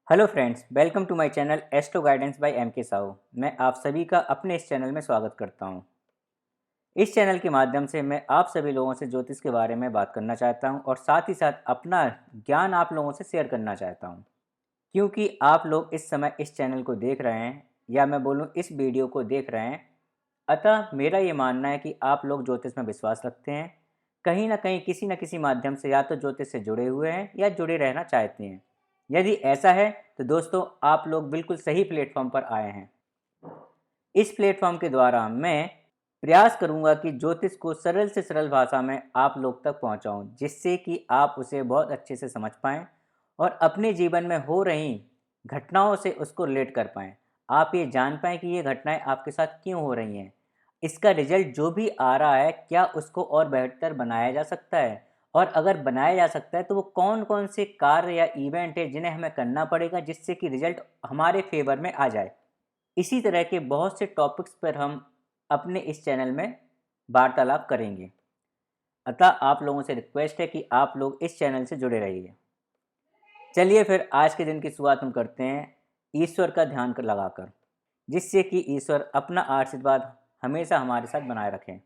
Hello friends, welcome to my channel astro guidance by M K Sahu. मैं आप सभी का अपने इस चैनल में स्वागत करता हूं। इस चैनल के माध्यम से मैं आप सभी लोगों से ज्योतिष के बारे में बात करना चाहता हूं और साथ ही साथ अपना ज्ञान आप लोगों से शेयर करना चाहता हूं। क्योंकि आप लोग इस समय इस चैनल को देख रहे हैं या मैं बोलूं इस वीडियो को देख रहे हैं, अतः मेरा ये मानना है कि आप लोग ज्योतिष में विश्वास रखते हैं। कहीं ना कहीं किसी न किसी माध्यम से या तो ज्योतिष से जुड़े हुए हैं या जुड़े रहना चाहते हैं। यदि ऐसा है तो दोस्तों आप लोग बिल्कुल सही प्लेटफॉर्म पर आए हैं। इस प्लेटफॉर्म के द्वारा मैं प्रयास करूंगा कि ज्योतिष को सरल से सरल भाषा में आप लोग तक पहुंचाऊं, जिससे कि आप उसे बहुत अच्छे से समझ पाएं और अपने जीवन में हो रही घटनाओं से उसको रिलेट कर पाएं। आप ये जान पाएं कि ये घटनाएं आपके साथ क्यों हो रही हैं, इसका रिजल्ट जो भी आ रहा है क्या उसको और बेहतर बनाया जा सकता है, और अगर बनाया जा सकता है तो वो कौन कौन से कार्य या इवेंट है जिन्हें हमें करना पड़ेगा जिससे कि रिजल्ट हमारे फेवर में आ जाए। इसी तरह के बहुत से टॉपिक्स पर हम अपने इस चैनल में वार्तालाप करेंगे। अतः आप लोगों से रिक्वेस्ट है कि आप लोग इस चैनल से जुड़े रहिए। चलिए फिर आज के दिन की शुरुआत हम करते हैं ईश्वर का ध्यान लगाकर, जिससे कि ईश्वर अपना आशीर्वाद हमेशा हमारे साथ बनाए रखें।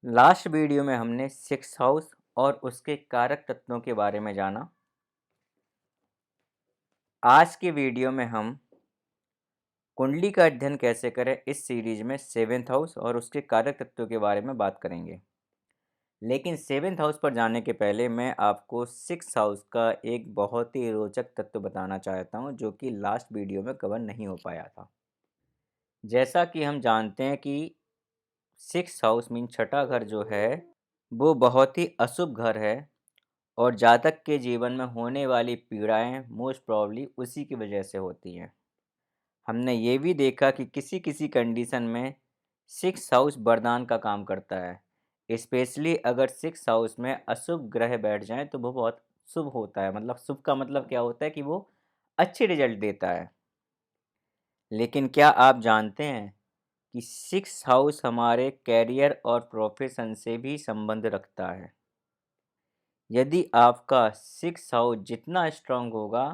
लास्ट वीडियो में हमने सिक्स हाउस और उसके कारक तत्वों के बारे में जाना। आज के वीडियो में हम कुंडली का अध्ययन कैसे करें इस सीरीज में सेवेंथ हाउस और उसके कारक तत्वों के बारे में बात करेंगे। लेकिन सेवेंथ हाउस पर जाने के पहले मैं आपको सिक्स हाउस का एक बहुत ही रोचक तत्व बताना चाहता हूं, जो कि लास्ट वीडियो में कवर नहीं हो पाया था। जैसा कि हम जानते हैं कि सिक्स हाउस मीन छठा घर जो है वो बहुत ही अशुभ घर है और जातक के जीवन में होने वाली पीड़ाएं मोस्ट प्रॉब्ली उसी की वजह से होती हैं। हमने ये भी देखा कि किसी किसी कंडीशन में सिक्स हाउस वरदान का काम करता है। स्पेशली अगर सिक्स हाउस में अशुभ ग्रह बैठ जाएं तो वो बहुत शुभ होता है। मतलब शुभ का मतलब क्या होता है कि वो अच्छे रिजल्ट देता है। लेकिन क्या आप जानते हैं कि सिक्स हाउस हमारे कैरियर और प्रोफेशन से भी संबंध रखता है। यदि आपका सिक्स हाउस जितना स्ट्रांग होगा,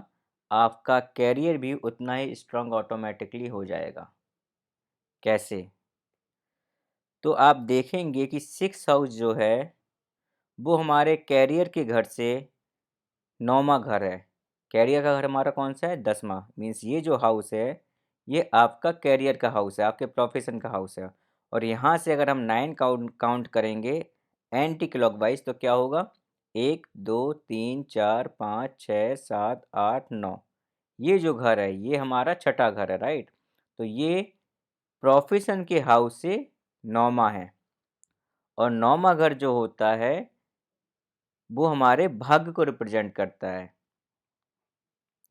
आपका कैरियर भी उतना ही स्ट्रांग ऑटोमेटिकली हो जाएगा। कैसे? तो आप देखेंगे कि सिक्स हाउस जो है वो हमारे कैरियर के घर से नौवां घर है। कैरियर का घर हमारा कौन सा है? 10वां। मीन्स ये जो हाउस है ये आपका कैरियर का हाउस है, आपके प्रोफेशन का हाउस है। और यहाँ से अगर हम 9 काउंट काउंट करेंगे एंटी क्लॉकवाइज तो क्या होगा? 1 2 3 4 5 6 7 8 9। ये जो घर है ये हमारा छठा घर है, राइट। तो ये प्रोफेशन के हाउस से नौवां है। और नौवां घर जो होता है वो हमारे भाग्य को रिप्रेजेंट करता है,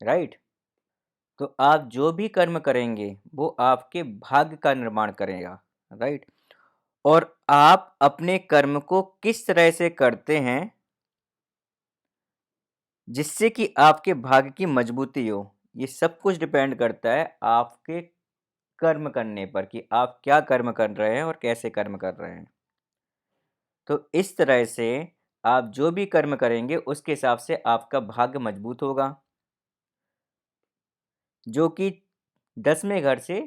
राइट। तो आप जो भी कर्म करेंगे वो आपके भाग्य का निर्माण करेगा, राइट। और आप अपने कर्म को किस तरह से करते हैं जिससे कि आपके भाग्य की मजबूती हो, ये सब कुछ डिपेंड करता है आपके कर्म करने पर कि आप क्या कर्म कर रहे हैं और कैसे कर्म कर रहे हैं। तो इस तरह से आप जो भी कर्म करेंगे उसके हिसाब से आपका भाग्य मजबूत होगा, जो कि 10वें घर से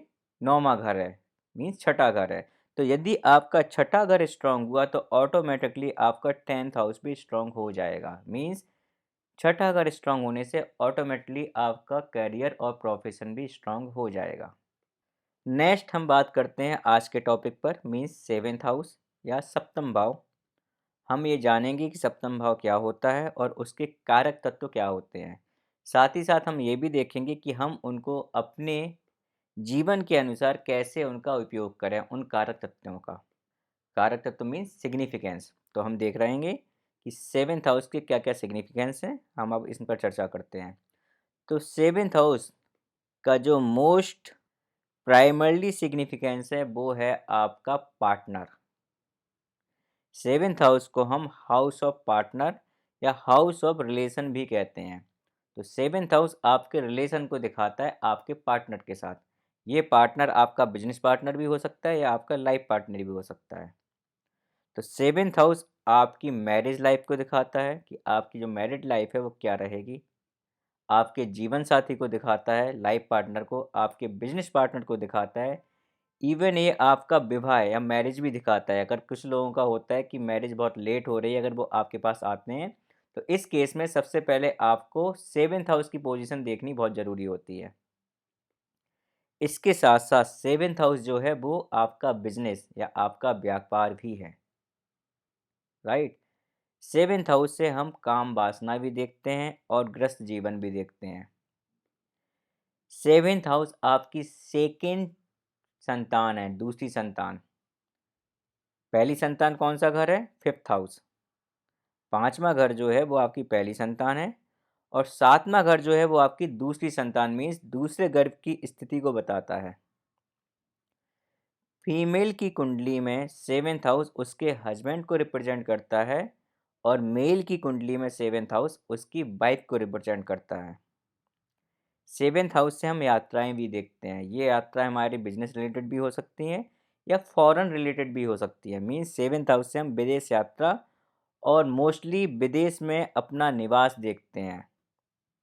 9वां घर है, मीन्स छठा घर है। तो यदि आपका छठा घर स्ट्रांग हुआ तो ऑटोमेटिकली आपका 10th हाउस भी स्ट्रांग हो जाएगा। मीन्स छठा घर स्ट्रांग होने से ऑटोमेटिकली आपका करियर और प्रोफेशन भी स्ट्रांग हो जाएगा। नेक्स्ट हम बात करते हैं आज के टॉपिक पर, मीन्स सेवेंथ हाउस या सप्तम भाव। हम ये जानेंगे कि सप्तम भाव क्या होता है और उसके कारक तत्व क्या होते हैं। साथ ही साथ हम ये भी देखेंगे कि हम उनको अपने जीवन के अनुसार कैसे उनका उपयोग करें, उन कारक तत्वों का। कारक तत्व मीन्स सिग्निफिकेंस। तो हम देख रहेंगे कि सेवेंथ हाउस के क्या क्या सिग्निफिकेंस हैं, हम अब इस पर चर्चा करते हैं। तो सेवेंथ हाउस का जो मोस्ट प्राइमरली सिग्निफिकेंस है वो है आपका पार्टनर। सेवेंथ हाउस को हम हाउस ऑफ पार्टनर या हाउस ऑफ रिलेशन भी कहते हैं। तो सेवेंथ हाउस आपके रिलेशन को दिखाता है आपके पार्टनर के साथ। ये पार्टनर आपका बिजनेस पार्टनर भी हो सकता है या आपका लाइफ पार्टनर भी हो सकता है। तो सेवेंथ हाउस आपकी मैरिज लाइफ को दिखाता है कि आपकी जो मैरिड लाइफ है वो क्या रहेगी। आपके जीवन साथी को दिखाता है, लाइफ पार्टनर को, आपके बिजनेस पार्टनर को दिखाता है, इवन ये आपका विवाह या मैरिज भी दिखाता है। अगर कुछ लोगों का होता है कि मैरिज बहुत लेट हो रही है, अगर वो आपके पास आते हैं, तो इस केस में सबसे पहले आपको सेवेंथ हाउस की पोजीशन देखनी बहुत ज़रूरी होती है। इसके साथ-साथ सेवेंथ हाउस जो है वो आपका बिज़नेस या आपका व्यापार भी है, राइट? सेवेंथ हाउस से हम काम वासना भी देखते हैं और ग्रस्त जीवन भी देखते हैं। सेवेंथ हाउस आपकी सेकंड संतान है, दूसरी संतान। पहली संतान कौन-सा घर है? Fifth house. पाँचवाँ घर जो है वो आपकी पहली संतान है और सातवाँ घर जो है वो आपकी दूसरी संतान मीन्स दूसरे गर्भ की स्थिति को बताता है। फीमेल की कुंडली में सेवेंथ हाउस उसके हस्बैंड को रिप्रेजेंट करता है और मेल की कुंडली में सेवेंथ हाउस उसकी वाइफ को रिप्रेजेंट करता है। सेवेंथ हाउस से हम यात्राएं भी देखते हैं। ये यात्राएं हमारे बिजनेस रिलेटेड भी हो सकती हैं या फॉरेन रिलेटेड भी हो सकती है। मीन्स सेवेंथ हाउस से हम विदेश यात्रा और मोस्टली विदेश में अपना निवास देखते हैं।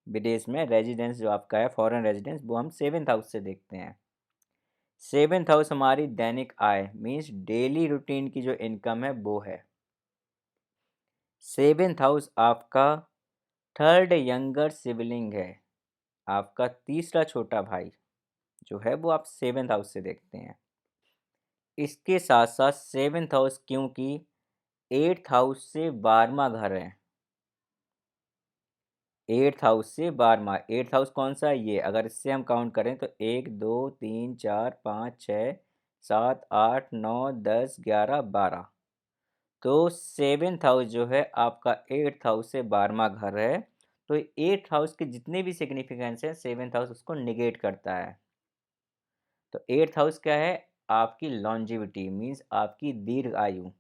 विदेश में रेजिडेंस जो आपका है, फॉरेन रेजिडेंस, वो हम सेवेंथ हाउस से देखते हैं। सेवेंथ हाउस हमारी दैनिक आय मीन्स डेली रूटीन की जो इनकम है वो है। सेवेंथ हाउस आपका थर्ड यंगर सिबलिंग है, आपका तीसरा छोटा भाई जो है वो आप सेवेंथ हाउस से देखते हैं। इसके साथ साथ सेवेंथ हाउस क्योंकि एट्थ हाउस से 12वां घर है। एट्थ हाउस से 12वां, एट्थ हाउस कौन सा है? ये अगर इससे हम काउंट करें तो 1 2 3 4 5 6 7 8 9 10 11 12। तो सेवेंथ हाउस जो है आपका एट्थ हाउस से 12वां घर है। तो एट्थ हाउस के जितने भी सिग्निफिकेंस हैं सेवेंथ हाउस उसको निगेट करता है। तो एट्थ हाउस क्या है? आपकी लॉन्जिविटी मीन्स आपकी दीर्घ आयु।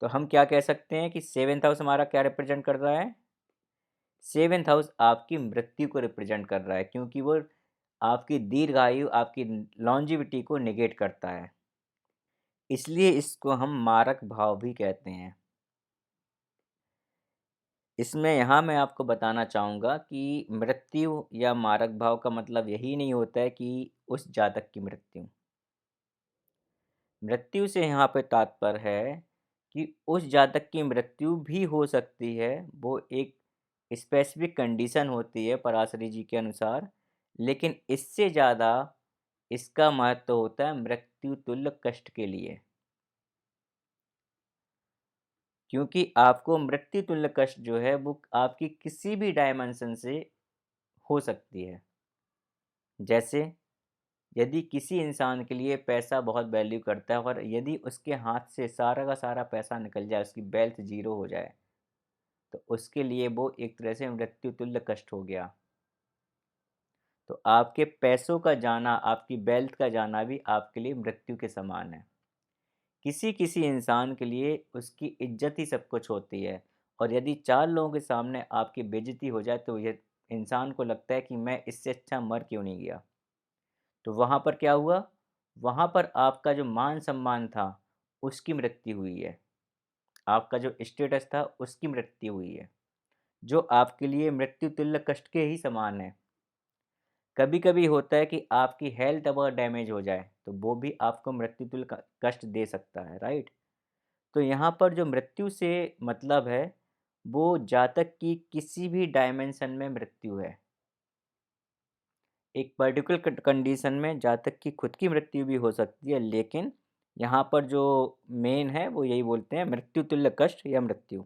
तो हम क्या कह सकते हैं कि सेवेंथ हाउस हमारा क्या रिप्रेजेंट कर रहा है? सेवेंथ हाउस आपकी मृत्यु को रिप्रेजेंट कर रहा है क्योंकि वो आपकी दीर्घ आयु, आपकी लॉन्जिविटी को निगेट करता है। इसलिए इसको हम मारक भाव भी कहते हैं। इसमें यहाँ मैं आपको बताना चाहूँगा कि मृत्यु या मारक भाव का मतलब यही नहीं होता है कि उस जातक की मृत्यु। मृत्यु से यहाँ पे तात्पर्य है कि उस जातक की मृत्यु भी हो सकती है, वो एक स्पेसिफिक कंडीशन होती है पराशरी जी के अनुसार, लेकिन इससे ज़्यादा इसका महत्व होता है मृत्यु तुल्य कष्ट के लिए। क्योंकि आपको मृत्यु तुल्य कष्ट जो है वो आपकी किसी भी डायमेंशन से हो सकती है। जैसे यदि किसी इंसान के लिए पैसा बहुत वैल्यू करता है और यदि उसके हाथ से सारा का सारा पैसा निकल जाए, उसकी वेल्थ ज़ीरो हो जाए, तो उसके लिए वो एक तरह से मृत्यु तुल्य कष्ट हो गया। तो आपके पैसों का जाना, आपकी वेल्थ का जाना भी आपके लिए मृत्यु के समान है। किसी-किसी इंसान के लिए उसकी इज़्ज़त ही सब कुछ होती है और यदि 4 लोगों के सामने आपकी बेइज़्ज़ती हो जाए तो ये इंसान को लगता है कि मैं इससे अच्छा मर क्यों नहीं गया। तो वहाँ पर क्या हुआ? वहाँ पर आपका जो मान-सम्मान था, उसकी मृत्यु हुई है। आपका जो स्टेटस था, उसकी मृत्यु हुई है, जो आपके लिए मृत्यु तुल्य कष्ट के ही समान है। कभी-कभी होता है कि आपकी हेल्थ अगर डैमेज हो जाए, तो वो भी आपको मृत्यु तुल्य कष्ट दे सकता है, राइट? तो यहाँ पर जो मृत्यु से मतलब है, वो जातक की किसी भी डायमेंशन में मृत्यु है। एक पर्टिकुलर कंडीशन में जातक की खुद की मृत्यु भी हो सकती है, लेकिन यहाँ पर जो मेन है वो यही बोलते हैं मृत्यु तुल्य कष्ट या मृत्यु।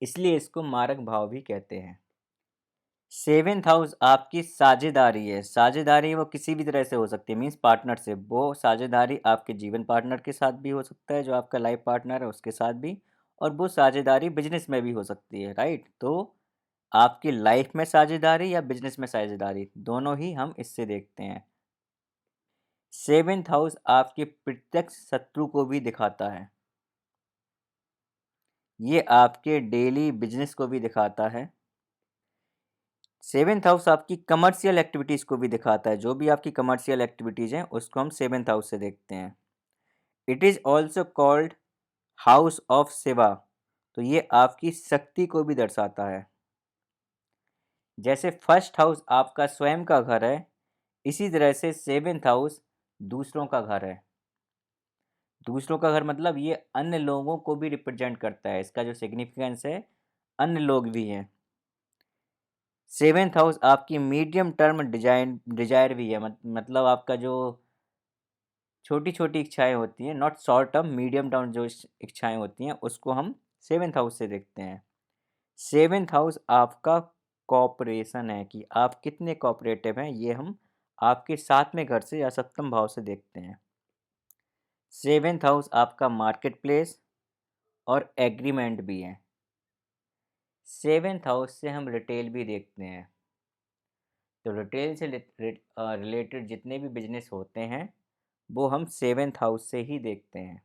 इसलिए इसको मारक भाव भी कहते हैं। सेवेंथ हाउस आपकी साझेदारी है। साझेदारी वो किसी भी तरह से हो सकती है मीन्स पार्टनरशिप। वो साझेदारी आपके जीवन पार्टनर के साथ भी हो सकता है, जो आपका लाइफ पार्टनर है उसके साथ भी, और वो साझेदारी बिजनेस में भी हो सकती है, राइट? तो आपकी लाइफ में साझेदारी या बिजनेस में साझेदारी, दोनों ही हम इससे देखते हैं। सेवेंथ हाउस आपके प्रत्यक्ष शत्रु को भी दिखाता है। ये आपके डेली बिजनेस को भी दिखाता है। सेवेंथ हाउस आपकी कमर्शियल एक्टिविटीज़ को भी दिखाता है। जो भी आपकी कमर्शियल एक्टिविटीज़ हैं उसको हम सेवेंथ हाउस से देखते हैं। It is also called house of सेवा। तो ये आपकी शक्ति को भी दर्शाता है। जैसे फर्स्ट हाउस आपका स्वयं का घर है, इसी तरह से सेवेंथ हाउस दूसरों का घर है। दूसरों का घर मतलब ये अन्य लोगों को भी रिप्रेजेंट करता है, इसका जो सिग्निफिकेंस है, अन्य लोग भी हैं। सेवेंथ हाउस आपकी मीडियम टर्म डिजायर भी है, मतलब आपका जो छोटी-छोटी इच्छाएँ होती हैं, not short term, medium term जो इच्छाएँ होती हैं, उसको हम सेवेंथ हाउस से देखते हैं। सेवेंथ हाउस आपका कोऑपरेशन है कि आप कितने कोऑपरेटिव हैं, ये हम आपके 7वें घर से या 7म भाव से देखते हैं। सेवेंथ हाउस आपका मार्केट प्लेस और एग्रीमेंट भी है। सेवेंथ हाउस से हम रिटेल भी देखते हैं। तो रिटेल से रिलेटेड जितने भी बिजनेस होते हैं, वो हम सेवेंथ हाउस से ही देखते हैं।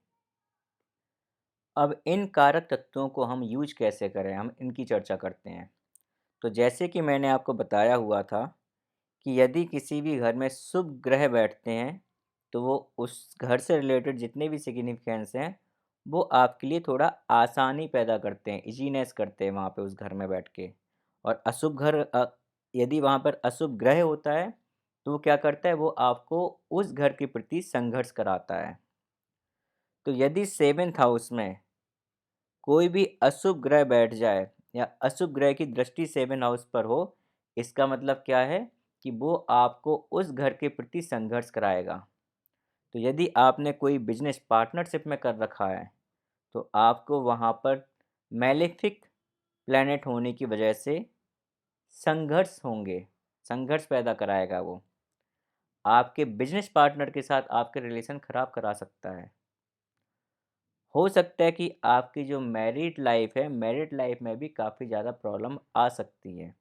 अब इन कारक तत्वों को हम यूज कैसे करें, हम इनकी चर्चा करते हैं। तो जैसे कि मैंने आपको बताया हुआ था कि यदि किसी भी घर में शुभ ग्रह बैठते हैं, तो वो उस घर से रिलेटेड जितने भी सिग्निफिकेंस हैं, वो आपके लिए थोड़ा आसानी पैदा करते हैं, ईज़ीनेस करते हैं वहाँ पे उस घर में बैठ के। और यदि वहाँ पर अशुभ ग्रह होता है, तो वो क्या करता है, वो आपको उस घर के प्रति संघर्ष कराता है। तो यदि सेवेंथ हाउस में कोई भी अशुभ ग्रह बैठ जाए या अशुभ ग्रह की दृष्टि सेवन हाउस पर हो, इसका मतलब क्या है कि वो आपको उस घर के प्रति संघर्ष कराएगा। तो यदि आपने कोई बिजनेस पार्टनरशिप में कर रखा है, तो आपको वहाँ पर मैलेफिक प्लैनेट होने की वजह से संघर्ष होंगे, संघर्ष पैदा कराएगा वो। आपके बिजनेस पार्टनर के साथ आपके रिलेशन खराब करा सकता है। हो सकता है कि आपकी जो मैरिड लाइफ है, मैरिड लाइफ में भी काफ़ी ज़्यादा प्रॉब्लम आ सकती है।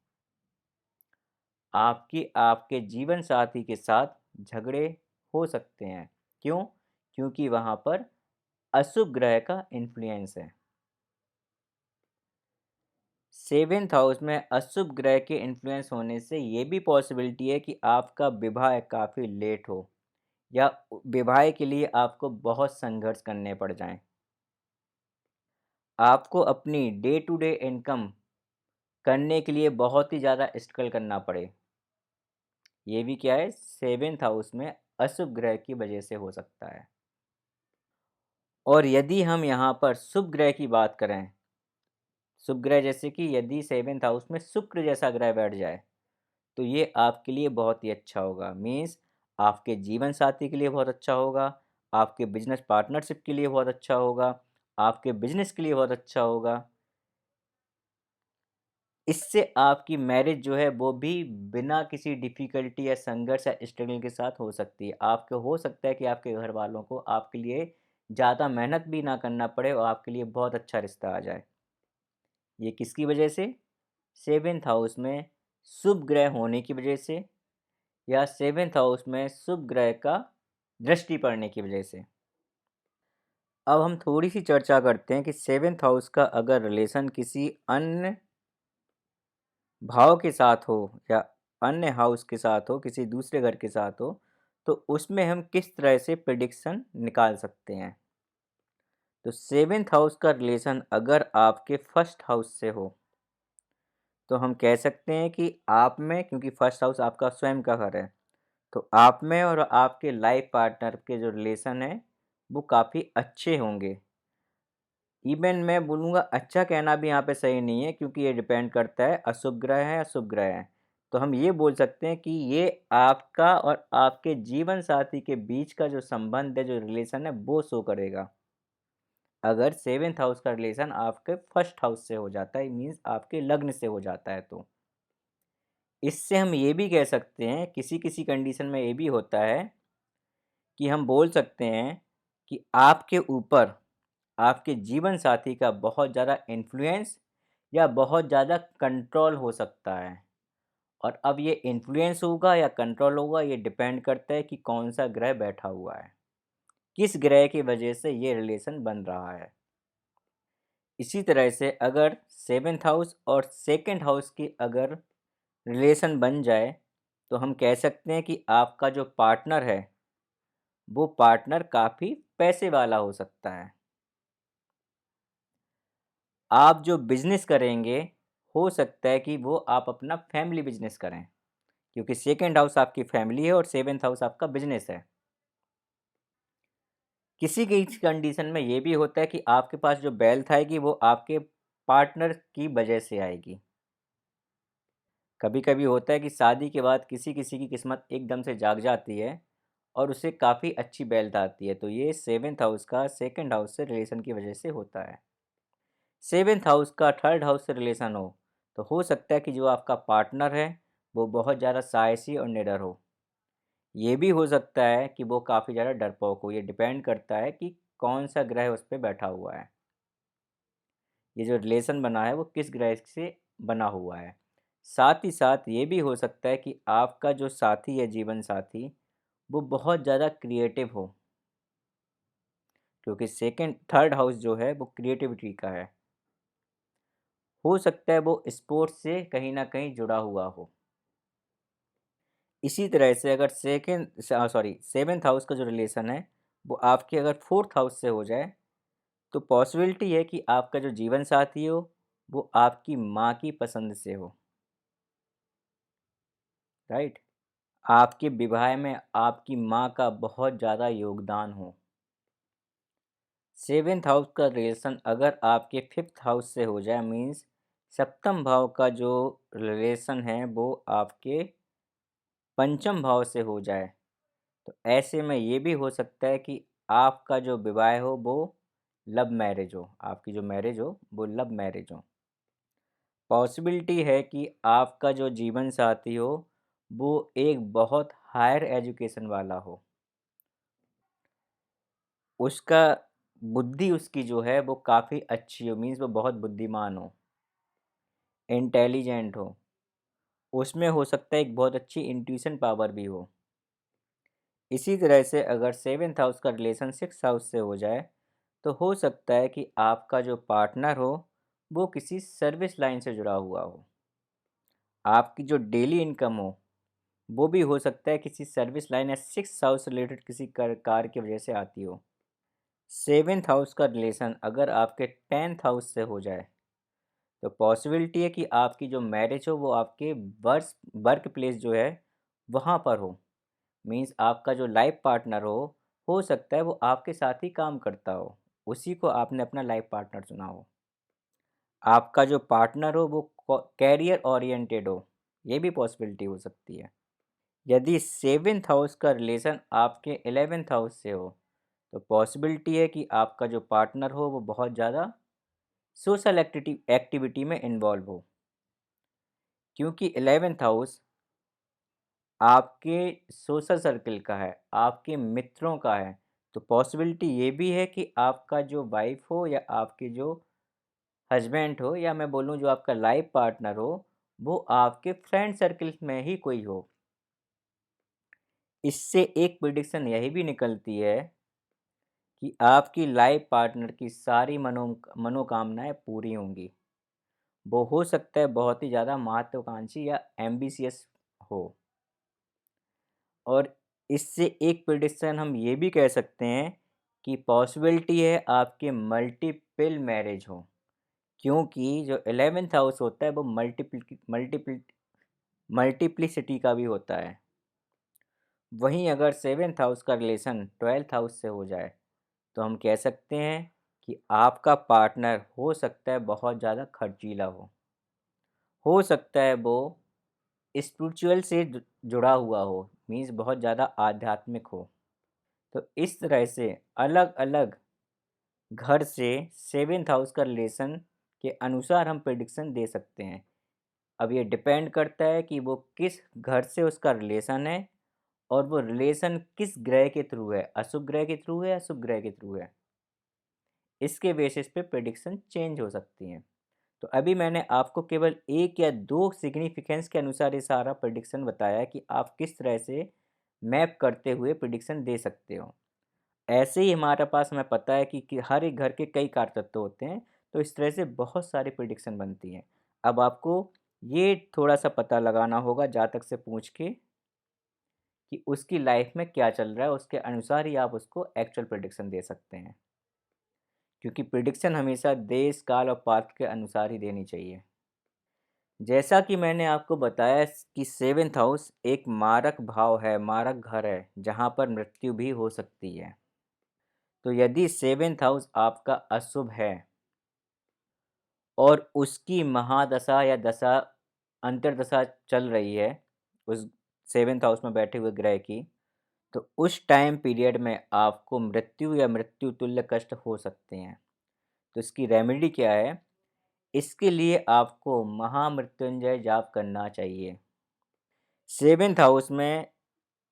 आपके जीवन साथी के साथ झगड़े हो सकते हैं। क्यों? क्योंकि वहाँ पर अशुभ ग्रह का इन्फ्लुएंस है। सेवेंथ हाउस में अशुभ ग्रह के इन्फ्लुएंस होने से ये भी पॉसिबिलिटी है कि आपका विवाह काफ़ी लेट हो या विवाह के लिए आपको बहुत संघर्ष करने पड़ जाएँ। आपको अपनी डे टू डे इनकम करने के लिए बहुत ही ज़्यादा स्ट्रगल करना पड़े। ये भी क्या है, सेवेंथ हाउस में अशुभ ग्रह की वजह से हो सकता है। और यदि हम यहाँ पर शुभ ग्रह की बात करें, शुभ ग्रह जैसे कि यदि सेवेंथ हाउस में शुक्र जैसा ग्रह बैठ जाए, तो ये आपके लिए बहुत ही अच्छा होगा। मीन्स आपके जीवन साथी के लिए बहुत अच्छा होगा, आपके बिजनेस पार्टनरशिप के लिए बहुत अच्छा होगा, आपके बिजनेस के लिए बहुत अच्छा होगा। इससे आपकी मैरिज जो है वो भी बिना किसी डिफ़िकल्टी या संघर्ष या स्ट्रगल के साथ हो सकती है। आपको हो सकता है कि आपके घर वालों को आपके लिए ज़्यादा मेहनत भी ना करना पड़े और आपके लिए बहुत अच्छा रिश्ता आ जाए। ये किसकी वजह से? सेवेंथ हाउस में शुभ ग्रह होने की वजह से या सेवेंथ हाउस में शुभ ग्रह का दृष्टि पड़ने की वजह से। अब हम थोड़ी-सी चर्चा करते हैं कि सेवेंथ हाउस का अगर रिलेशन किसी अन्य भाव के साथ हो या अन्य हाउस के साथ हो, किसी दूसरे घर के साथ हो, तो उसमें हम किस तरह से प्रेडिक्शन निकाल सकते हैं। तो सेवेंथ हाउस का रिलेशन अगर आपके फर्स्ट हाउस से हो, तो हम कह सकते हैं कि आप में, क्योंकि फर्स्ट हाउस आपका स्वयं का घर है, तो आप में और आपके लाइफ पार्टनर के जो रिलेशन है, वो काफ़ी अच्छे होंगे। इवन मैं बोलूँगा अच्छा कहना भी यहाँ पे सही नहीं है, क्योंकि ये डिपेंड करता है अशुभ ग्रह है या शुभ ग्रह है। तो हम ये बोल सकते हैं कि ये आपका और आपके जीवन साथी के बीच का जो संबंध है, जो रिलेशन है, वो शो करेगा। अगर सेवेंथ हाउस का रिलेशन आपके फर्स्ट हाउस से हो जाता है, मीन्स आपके लग्न से हो जाता है, तो इससे हम ये भी कह सकते हैं, किसी-किसी कंडीशन में ये भी होता है कि हम बोल सकते हैं कि आपके ऊपर आपके जीवन साथी का बहुत ज़्यादा इन्फ्लुएंस या बहुत ज़्यादा कंट्रोल हो सकता है। और अब ये इन्फ्लुएंस होगा या कंट्रोल होगा, ये डिपेंड करता है कि कौन सा ग्रह बैठा हुआ है, किस ग्रह की वजह से ये रिलेशन बन रहा है। इसी तरह से अगर सेवेंथ हाउस और सेकंड हाउस की अगर रिलेशन बन जाए, तो हम कह सकते हैं कि आपका जो पार्टनर है, वो पार्टनर काफ़ी पैसे वाला हो सकता है। आप जो बिज़नेस करेंगे, हो सकता है कि वो आप अपना फैमिली बिजनेस करें, क्योंकि सेकंड हाउस आपकी फैमिली है और सेवेंथ हाउस आपका बिजनेस है। किसी किसी कंडीशन में ये भी होता है कि आपके पास जो वेल्थ आएगी वो आपके पार्टनर की वजह से आएगी। कभी कभी होता है कि शादी के बाद किसी किसी की किस्मत एकदम से जाग जाती है और उसे काफ़ी अच्छी वेल्थ आती है, तो ये सेवेंथ हाउस का सेकंड हाउस से रिलेशन की वजह से होता है। सेवेंथ हाउस का थर्ड हाउस से रिलेशन हो तो हो सकता है कि जो आपका पार्टनर है वो बहुत ज़्यादा साहसी और निडर हो। ये भी हो सकता है कि वो काफ़ी ज़्यादा डरपोक हो। ये डिपेंड करता है कि कौन सा ग्रह उस पे बैठा हुआ है। ये जो रिलेशन बना है वो किस ग्रह से बना हुआ है। साथ ही साथ ये भी हो सकता है कि आपका जो साथी है, जीवन साथी, वो बहुत ज़्यादा क्रिएटिव हो, क्योंकि सेकंड थर्ड हाउस जो है वो क्रिएटिविटी का है। हो सकता है वो स्पोर्ट्स से कहीं न कहीं जुड़ा हुआ हो। इसी तरह से अगर सेवेंथ हाउस का जो रिलेशन है वो आपके अगर फोर्थ हाउस से हो जाए तो पॉसिबिलिटी है कि आपका जो जीवन साथी हो वो आपकी माँ की पसंद से हो, राइट? आपके विवाह में आपकी माँ का बहुत ज़्यादा योगदान हो। सेवेंथ हाउस का रिलेशन अगर आपके फिफ्थ हाउस से हो जाए, मीन्स सप्तम भाव का जो रिलेशन है वो आपके पंचम भाव से हो जाए, तो ऐसे में ये भी हो सकता है कि आपका जो विवाह हो वो लव मैरिज हो, आपकी जो मैरिज हो वो लव मैरिज हो। पॉसिबिलिटी है कि आपका जो जीवन साथी हो वो एक बहुत हायर एजुकेशन वाला हो। उसका बुद्धि उसकी जो है वो काफ़ी अच्छी हो, मीन्स वो बहुत बुद्धिमान हो, इंटेलिजेंट हो। उसमें हो सकता है एक बहुत अच्छी इंट्यूशन पावर भी हो। इसी तरह से अगर सेवेंथ हाउस का रिलेशन सिक्स हाउस से हो जाए तो हो सकता है कि आपका जो पार्टनर हो वो किसी सर्विस लाइन से जुड़ा हुआ हो। आपकी जो डेली इनकम हो वो भी हो सकता है किसी सर्विस लाइन या सिक्स हाउस रिलेटेड किसी कार की वजह से आती हो। सेवेंथ हाउस का रिलेशन अगर आपके टेंथ हाउस से हो जाए तो पॉसिबिलिटी है कि आपकी जो मैरिज हो वो आपके वर्क वर्क प्लेस जो है वहाँ पर हो। मीन्स आपका जो लाइफ पार्टनर हो सकता है वो आपके साथ ही काम करता हो, उसी को आपने अपना लाइफ पार्टनर चुना हो। आपका जो पार्टनर हो वो कैरियर ओरिएंटेड हो, ये भी पॉसिबिलिटी हो सकती है। यदि सेवेंथ हाउस का रिलेशन आपके इलेवेंथ हाउस से हो तो पॉसिबिलिटी है कि आपका जो पार्टनर हो वो बहुत ज़्यादा सोशल एक्टिविटी में इन्वॉल्व हो, क्योंकि इलेवेंथ हाउस आपके सोशल सर्कल का है, आपके मित्रों का है। तो पॉसिबिलिटी ये भी है कि आपका जो वाइफ हो या आपके जो हस्बैंड हो या मैं बोलूँ जो आपका लाइफ पार्टनर हो, वो आपके फ्रेंड सर्कल में ही कोई हो। इससे एक प्रिडिक्शन यही भी निकलती है कि आपकी लाइफ पार्टनर की सारी मनोकामनाएँ पूरी होंगी। वो हो सकता है बहुत ही ज़्यादा महत्वाकांक्षी या एम्बिशियस हो। और इससे एक प्रिडिक्शन हम ये भी कह सकते हैं कि पॉसिबिलिटी है आपके मल्टीपल मैरिज हो, क्योंकि जो 11th हाउस होता है वो मल्टीप्लिसिटी का भी होता है। वहीं अगर 7th हाउस का रिलेशन 12th हाउस से हो जाए तो हम कह सकते हैं कि आपका पार्टनर हो सकता है बहुत ज़्यादा खर्चीला हो सकता है वो स्पिरिचुअल से जुड़ा हुआ हो, मीन्स बहुत ज़्यादा आध्यात्मिक हो। तो इस तरह से अलग-अलग घर से सेवेंथ हाउस का रिलेशन के अनुसार हम प्रेडिक्शन दे सकते हैं। अब ये डिपेंड करता है कि वो किस घर से उसका रिलेशन है और वो रिलेशन किस ग्रह के थ्रू है, अशुभ ग्रह के थ्रू है या शुभ ग्रह के थ्रू है। इसके बेसिस पे प्रेडिक्शन चेंज हो सकती हैं। तो अभी मैंने आपको केवल 1 या 2 सिग्निफिकेंस के अनुसार ये सारा प्रेडिक्शन बताया कि आप किस तरह से मैप करते हुए प्रेडिक्शन दे सकते हो। ऐसे ही हमारे पास हमें पता है कि हर एक घर के कई कारक तत्व होते हैं, तो इस तरह से बहुत सारी प्रेडिक्शन बनती हैं। अब आपको ये थोड़ा-सा पता लगाना होगा जातक से पूछ के कि उसकी लाइफ में क्या चल रहा है, उसके अनुसार ही आप उसको एक्चुअल प्रेडिक्शन दे सकते हैं। क्योंकि प्रेडिक्शन हमेशा देश, काल और पात्र के अनुसार ही देनी चाहिए। जैसा कि मैंने आपको बताया कि सेवेंथ हाउस एक मारक भाव है, मारक घर है, जहाँ पर मृत्यु भी हो सकती है। तो यदि सेवेंथ हाउस आपका अशुभ है और उसकी महादशा या दशा अंतर्दशा चल रही है उस सेवेंथ हाउस में बैठे हुए ग्रह की, तो उस टाइम पीरियड में आपको मृत्यु या मृत्यु तुल्य कष्ट हो सकते हैं। तो इसकी रेमेडी क्या है? इसके लिए आपको महामृत्युंजय जाप करना चाहिए। सेवेंथ हाउस में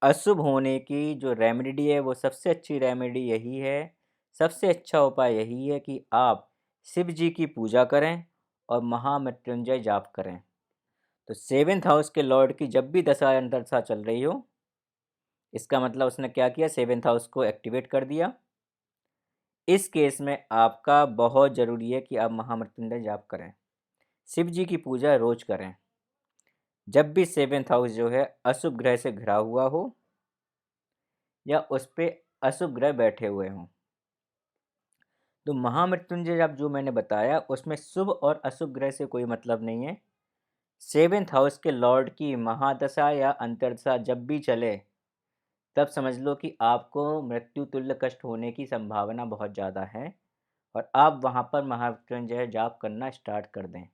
अशुभ होने की जो रेमेडी है वो सबसे अच्छी रेमेडी यही है, सबसे अच्छा उपाय यही है कि आप शिव जी की पूजा करें और महामृत्युंजय जाप करें। तो सेवेंथ हाउस के लॉर्ड की जब भी दशा अंतर्दशा चल रही हो, इसका मतलब उसने क्या किया, सेवेंथ हाउस को एक्टिवेट कर दिया। इस केस में आपका बहुत ज़रूरी है कि आप महामृत्युंजय जाप करें, शिव जी की पूजा रोज करें। जब भी सेवेंथ हाउस जो है अशुभ ग्रह से घिरा हुआ हो या उस पे अशुभ ग्रह बैठे हुए हों। तो महामृत्युंजय जाप जो मैंने बताया उसमें शुभ और अशुभ ग्रह से कोई मतलब नहीं है। सेवेंथ हाउस के लॉर्ड की महादशा या अंतर्दशा जब भी चले, तब समझ लो कि आपको मृत्यु तुल्य कष्ट होने की संभावना बहुत ज़्यादा है और आप वहाँ पर महामृत्युंजय जाप करना स्टार्ट कर दें,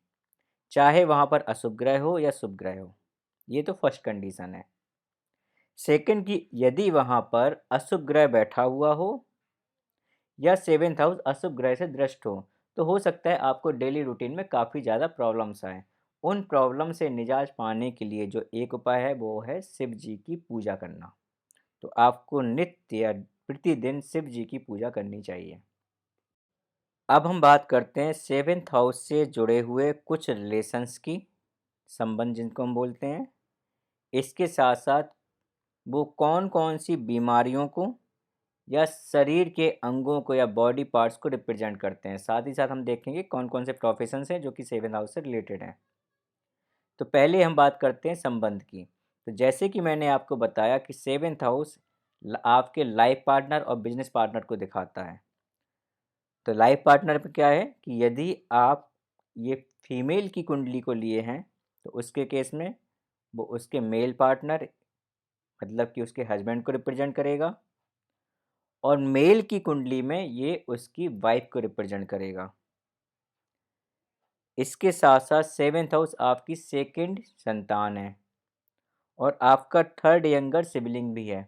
चाहे वहाँ पर अशुभ ग्रह हो या शुभ ग्रह हो। ये तो फर्स्ट कंडीशन है। सेकंड की यदि वहाँ पर अशुभ ग्रह बैठा हुआ हो या सेवेंथ हाउस अशुभ ग्रह से दृष्ट हो हो सकता है आपको डेली रूटीन में काफ़ी ज़्यादा प्रॉब्लम्स आएँ। उन प्रॉब्लम से निजात पाने के लिए जो एक उपाय है वो है शिव जी की पूजा करना। तो आपको नित्य या प्रतिदिन शिव जी की पूजा करनी चाहिए। अब हम बात करते हैं सेवेंथ हाउस से जुड़े हुए कुछ रिलेशंस की, संबंध जिनको हम बोलते हैं। इसके साथ-साथ वो कौन-कौन सी बीमारियों को या शरीर के अंगों को या बॉडी पार्ट्स को रिप्रेजेंट करते हैं। साथ ही साथ हम देखेंगे कौन-कौन से प्रोफेशंस हैं जो कि सेवेंथ हाउस से रिलेटेड हैं। तो पहले हम बात करते हैं संबंध की। तो जैसे कि मैंने आपको बताया कि सेवेंथ हाउस आपके लाइफ पार्टनर और बिजनेस पार्टनर को दिखाता है। तो लाइफ पार्टनर पे क्या है कि यदि आप ये फीमेल की कुंडली को लिए हैं, तो उसके केस में वो उसके मेल पार्टनर मतलब कि उसके हस्बैंड को रिप्रेजेंट करेगा और मेल की कुंडली में ये उसकी वाइफ को रिप्रेजेंट करेगा। इसके साथ-साथ सेवेंथ हाउस आपकी सेकंड संतान है और आपका थर्ड यंगर सिबलिंग भी है।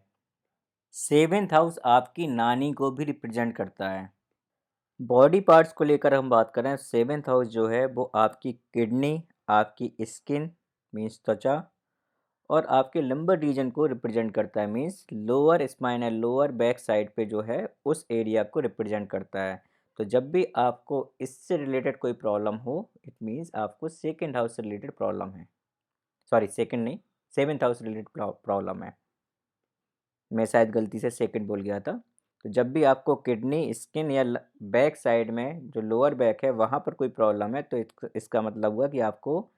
सेवेंथ हाउस आपकी नानी को भी रिप्रेजेंट करता है। बॉडी पार्ट्स को लेकर हम बात करें, सेवेंथ हाउस जो है वो आपकी किडनी, आपकी स्किन मीन्स त्वचा और आपके लिम्बर रीजन को रिप्रेजेंट करता है, मीन्स लोअर स्पाइन है, लोअर बैक साइड पे जो है उस एरिया को रिप्रेजेंट करता है। तो जब भी आपको इससे रिलेटेड कोई प्रॉब्लम हो, इट मीन्स आपको सेकंड हाउस से रिलेटेड प्रॉब्लम है। सॉरी, सेकंड नहीं, सेवेंथ हाउस से रिलेटेड प्रॉब्लम है। मैं शायद गलती से सेकंड बोल गया था। तो जब भी आपको किडनी, स्किन या बैक साइड में जो लोअर बैक है वहाँ पर कोई प्रॉब्लम है, तो इसका मतलब हुआ कि आपको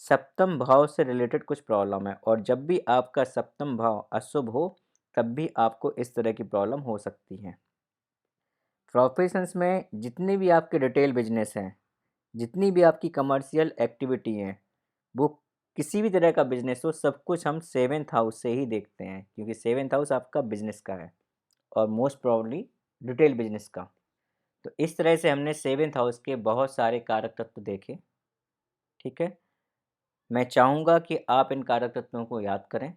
सप्तम भाव से रिलेटेड कुछ प्रॉब्लम है और जब भी आपका सप्तम भाव अशुभ हो, तब भी आपको इस तरह की प्रॉब्लम हो सकती है। प्रोफेशंस में जितने भी आपके रिटेल बिजनेस हैं, जितनी भी आपकी कमर्शियल एक्टिविटी हैं, वो किसी भी तरह का बिजनेस हो, सब कुछ हम सेवेंथ हाउस से ही देखते हैं क्योंकि सेवेंथ हाउस आपका बिजनेस का है और मोस्ट प्रोबेबली रिटेल बिजनेस का। तो इस तरह से हमने सेवेंथ हाउस के बहुत सारे कारक तत्व देखे, ठीक है? मैं चाहूँगा कि आप इन कारक तत्वों को याद करें।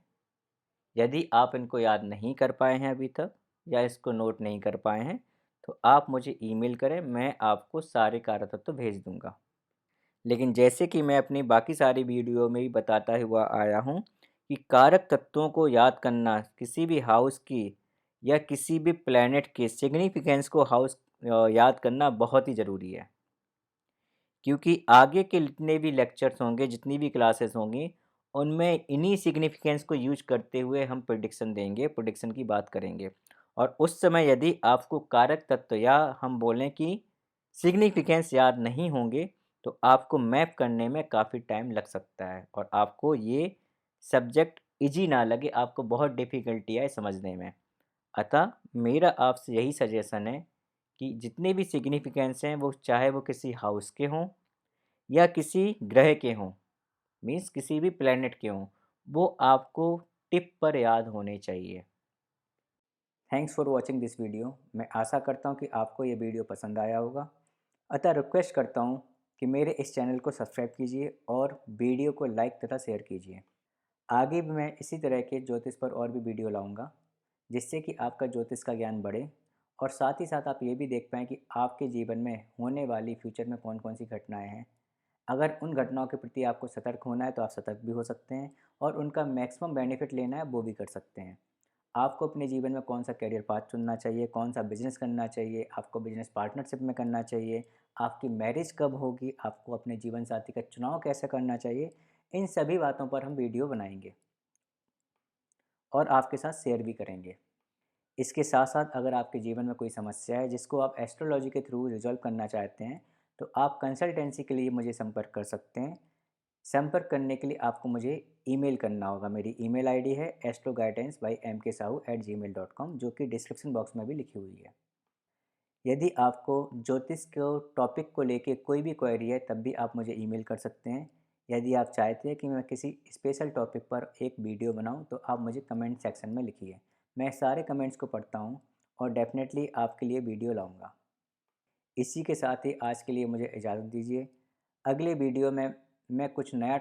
यदि आप इनको याद नहीं कर पाए हैं अभी तक या इसको नोट नहीं कर पाए हैं, तो आप मुझे ईमेल करें, मैं आपको सारे कारक तत्व भेज दूँगा। लेकिन जैसे कि मैं अपनी बाकी सारी वीडियो में भी बताता हुआ आया हूँ कि कारक तत्वों को याद करना किसी भी हाउस की या किसी भी प्लैनेट के सिग्निफिकेंस को याद करना बहुत ही ज़रूरी है क्योंकि आगे के जितने भी लेक्चर्स होंगे, जितनी भी क्लासेस होंगी, उनमें इन्हीं सिग्निफिकेंस को यूज करते हुए हम प्रिडिक्शन देंगे, प्रिडिक्शन की बात करेंगे और उस समय यदि आपको कारक तत्व या हम बोलें कि सिग्निफिकेंस याद नहीं होंगे, तो आपको मैप करने में काफ़ी टाइम लग सकता है और आपको ये सब्जेक्ट ईजी ना लगे, आपको बहुत डिफ़िकल्टी आए समझने में। अतः मेरा आपसे यही सजेशन है कि जितने भी सिग्निफिकेंस हैं वो चाहे वो किसी हाउस के हों या किसी ग्रह के हों, मीन्स किसी भी प्लेनेट के हों, वो आपको टिप पर याद होने चाहिए। Thanks for watching this video. मैं आशा करता हूँ कि आपको ये वीडियो पसंद आया होगा। अतः रिक्वेस्ट करता हूँ कि मेरे इस चैनल को सब्सक्राइब कीजिए और वीडियो को लाइक तथा शेयर कीजिए। आगे भी मैं इसी तरह के ज्योतिष पर और भी वीडियो लाऊंगा, जिससे कि आपका ज्योतिष का ज्ञान बढ़े और साथ ही साथ आप ये भी देख पाएँ कि आपके जीवन में होने वाली फ्यूचर में कौन कौन सी घटनाएं हैं। अगर उन घटनाओं के प्रति आपको सतर्क होना है तो आप सतर्क भी हो सकते हैं, और उनका मैक्सिमम बेनिफिट लेना है वो भी कर सकते हैं। आपको अपने जीवन में कौन सा करियर पाथ चुनना चाहिए, कौन सा बिजनेस करना चाहिए, आपको बिजनेस पार्टनरशिप में करना चाहिए, आपकी मैरिज कब होगी, आपको अपने जीवन साथी का चुनाव कैसे करना चाहिए, इन सभी बातों पर हम वीडियो बनाएंगे और आपके साथ शेयर भी करेंगे। इसके साथ साथ अगर आपके जीवन में कोई समस्या है जिसको आप एस्ट्रोलॉजी के थ्रू रिजॉल्व करना चाहते हैं, तो आप कंसल्टेंसी के लिए मुझे संपर्क कर सकते हैं। संपर्क करने के लिए आपको मुझे ईमेल करना होगा। मेरी ईमेल आईडी है astroguidance@mksahu@gmail.com, जो कि डिस्क्रिप्शन बॉक्स में भी लिखी हुई है। यदि आपको ज्योतिष को टॉपिक को लेके कोई भी क्वेरी है तब भी आप मुझे ईमेल कर सकते हैं। यदि आप चाहते हैं कि मैं किसी स्पेशल टॉपिक पर एक वीडियो बनाऊं तो आप मुझे कमेंट सेक्शन में लिखिए। मैं सारे कमेंट्स को पढ़ता हूं और डेफिनेटली आपके लिए वीडियो लाऊंगा। इसी के साथ ही आज के लिए मुझे इजाज़त दीजिए। अगले वीडियो में मैं कुछ नया